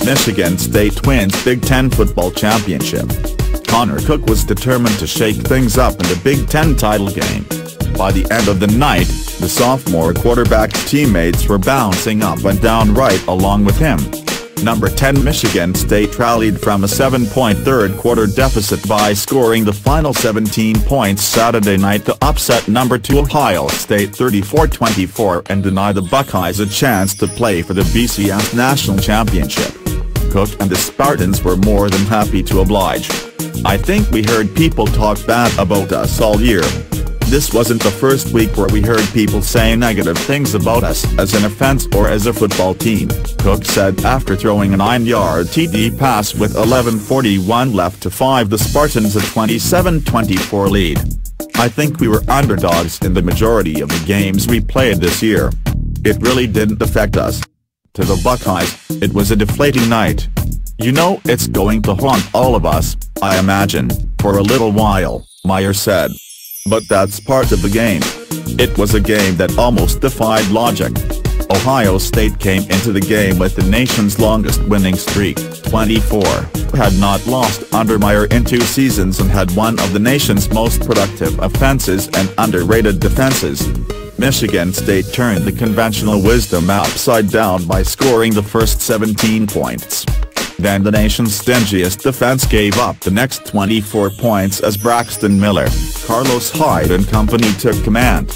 Michigan State wins Big Ten football championship. Connor Cook was determined to shake things up in the Big Ten title game. By the end of the night, the sophomore quarterback's teammates were bouncing up and down right along with him. Number 10 Michigan State rallied from a 7-point third-quarter deficit by scoring the final 17 points Saturday night to upset number 2 Ohio State 34-24 and deny the Buckeyes a chance to play for the BCS national championship. Cook and the Spartans were more than happy to oblige. "I think we heard people talk bad about us all year. This wasn't the first week where we heard people say negative things about us as an offense or as a football team," Cook said after throwing a 9-yard TD pass with 11:41 left to 5 the Spartans a 27-24 lead. "I think we were underdogs in the majority of the games we played this year. It really didn't affect us. To the Buckeyes, it was a deflating night. You know it's going to haunt all of us, I imagine, for a little while," Meyer said. "But that's part of the game. It was a game that almost defied logic." Ohio State came into the game with the nation's longest winning streak, 24, had not lost under Meyer in 2 seasons and had one of the nation's most productive offenses and underrated defenses. Michigan State turned the conventional wisdom upside down by scoring the first 17 points. Then the nation's stingiest defense gave up the next 24 points as Braxton Miller, Carlos Hyde and company took command.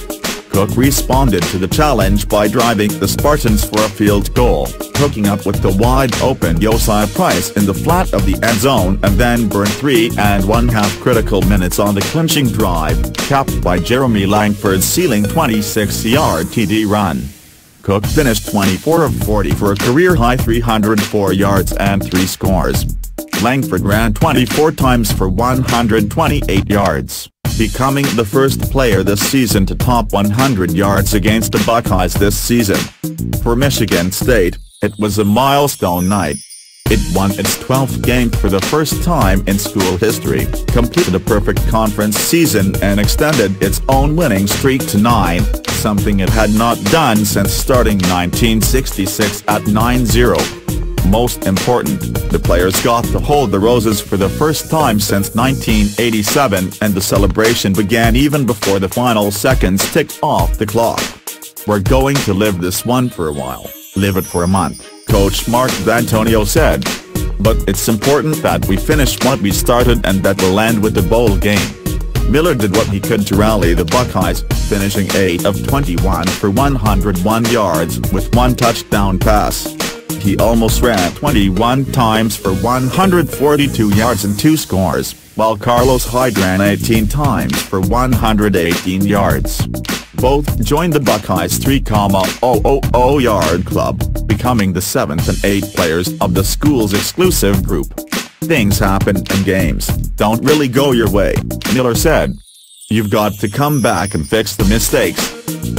Cook responded to the challenge by driving the Spartans for a field goal, hooking up with the wide-open Josiah Price in the flat of the end zone and then burned 3.5 critical minutes on the clinching drive, capped by Jeremy Langford's sealing 26-yard TD run. Cook finished 24 of 40 for a career-high 304 yards and 3 scores. Langford ran 24 times for 128 yards, becoming the first player this season to top 100 yards against the Buckeyes this season. For Michigan State, it was a milestone night. It won its 12th game for the first time in school history, completed a perfect conference season and extended its own winning streak to 9, something it had not done since starting 1966 at 9-0. Most important, the players got to hold the roses for the first time since 1987 and the celebration began even before the final seconds ticked off the clock. "We're going to live this one for a while, live it for a month," Coach Mark D'Antonio said. "But it's important that we finish what we started and that we'll end with a bowl game." Miller did what he could to rally the Buckeyes, finishing 8 of 21 for 101 yards with 1 touchdown pass. He almost ran 21 times for 142 yards and 2 scores, while Carlos Hyde ran 18 times for 118 yards. Both joined the Buckeyes' 3,000-yard club, becoming the 7th and 8th players of the school's exclusive group. "Things happen in games, don't really go your way," Miller said. "You've got to come back and fix the mistakes."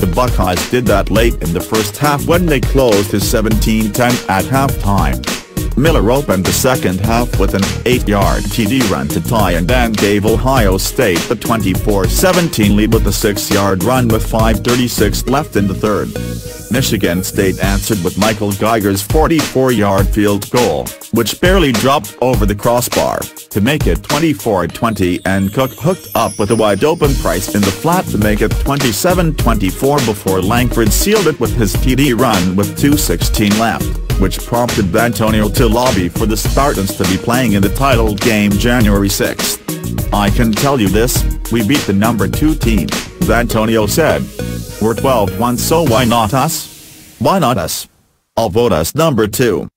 The Buckeyes did that late in the first half when they closed his 17-10 at halftime. Miller opened the second half with an 8-yard TD run to tie and then gave Ohio State the 24-17 lead with a 6-yard run with 5:36 left in the third. Michigan State answered with Michael Geiger's 44-yard field goal, which barely dropped over the crossbar, to make it 24-20 and Cook hooked up with a wide-open Price in the flat to make it 27-24 before Langford sealed it with his TD run with 2:16 left, which prompted D'Antonio to lobby for the Spartans to be playing in the title game January 6. "I can tell you this, we beat the number 2 team," D'Antonio said. "We're 12-1 so why not us? Why not us? I'll vote us number 2.